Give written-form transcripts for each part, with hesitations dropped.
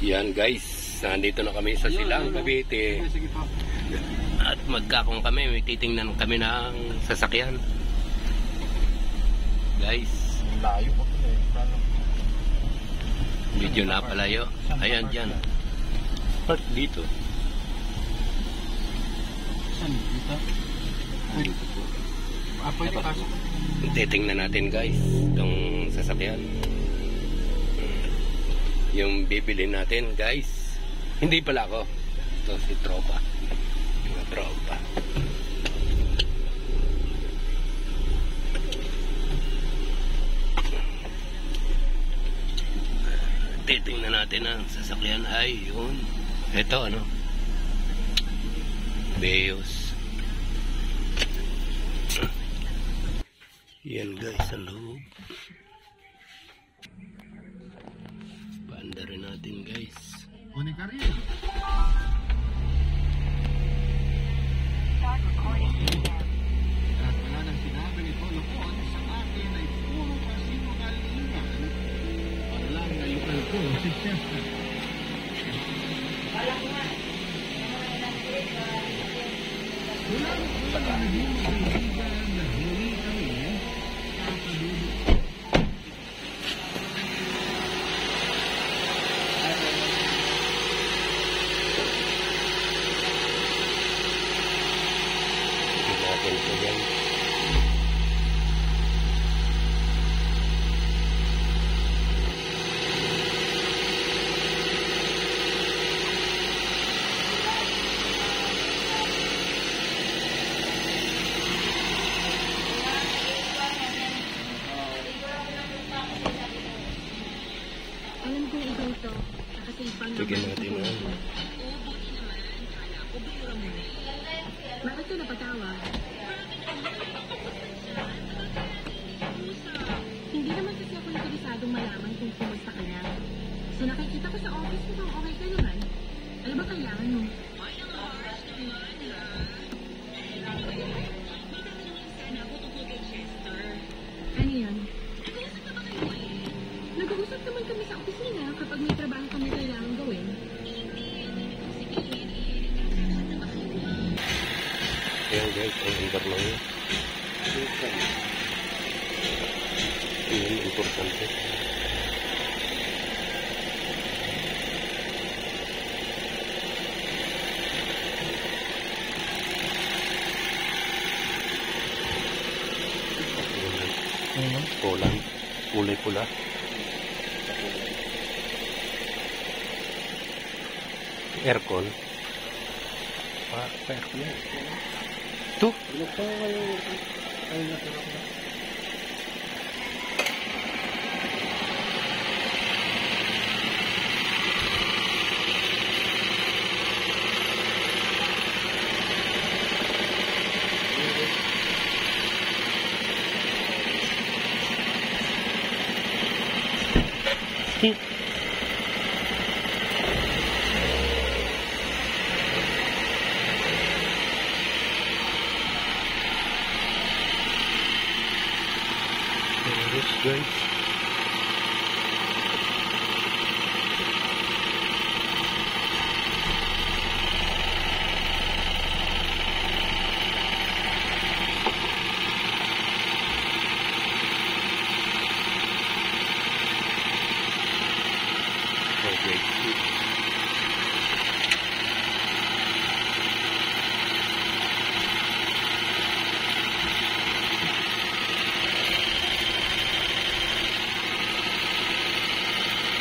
Yan guys, nandito na kami sa Silang, Cavite. At magkakong kami, may titingnan kami ng sasakyan. Guys, layo pa pala. medyo napalayo. Ayan dyan. Park dito. Saan dito? Dito po. Pwede pasok. Titingnan natin guys, itong sasakyan. Yung bibili natin guys. Hindi pala ako. Ito si tropa. Yung tropa. Titingnan natin ang sasakyan ay yun. Ito ano. Beos. Yan guys ang loob. Paanda rin natin guys. Unikaryo. At wala nang sinabi ni Polo Pon sa akin ay puro kasinungalingan. Walang ngayukan ko si Chester. Wala hindi mo kaibigan na huli kami kapadulog. Natin ito yan. Alam kong ikaw ito. Nakasipang Bigyan natin na. Bakit ka napatawa? Hindi naman kasi ako interesadong malaman kung kumusta ka na. So nakikita ko sa office mo kung okay ka naman. Ano ba kailangan mo? Ano yan? Nag-uusap naman kami sa opisina kapag may trabaho kami kailangan gawin. Ayan guys, ang number lang yun. Ayan, importante. Polan, kulay pula. Aircon. Aircon. Ito. Guys. Okay.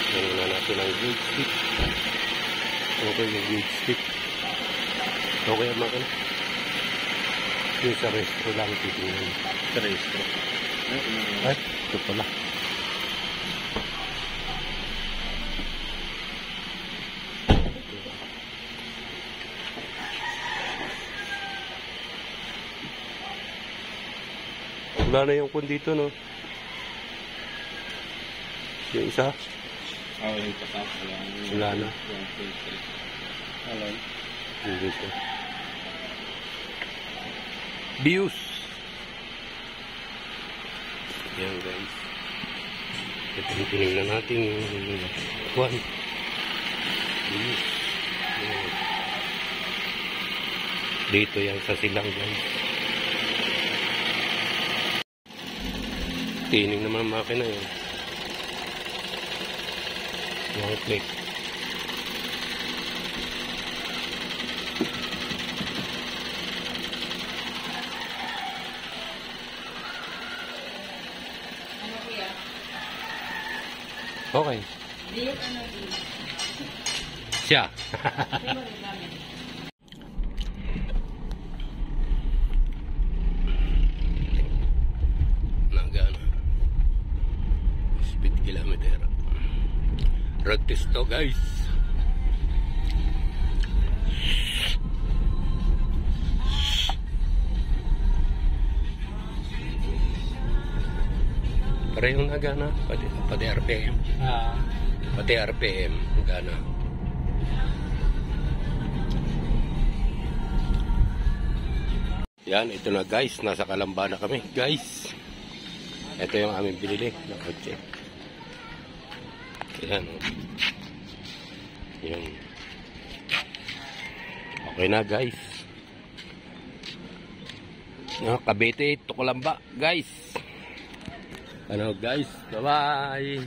Tingnan natin ang gauge stick. Okay, yung gauge stick. Okay, makan. Yung sa restro lang titingnan. Sa restro. Ay, ito pala. Wala na yung kun dito, no? Yung isa? Yung pasak. Wala na. Alay. Dito. Bius. Yan guys. Ito tinignan natin yung kuwan. Bilis. Ayan. Dito yan sa silang guys. Tining naman ang makina yun. One click. Okay. Siya. Nagana. Speed kilometer. Road test to guys. Parehong nagana. Pati RPM. Pati RPM. Nagana. Yan, ito na guys. Nasa Calamba na kami guys. Ito yung aming binili na kotse. Yan. Yan. Okay na guys. Cavite to Calamba guys. Ano guys? Bye bye.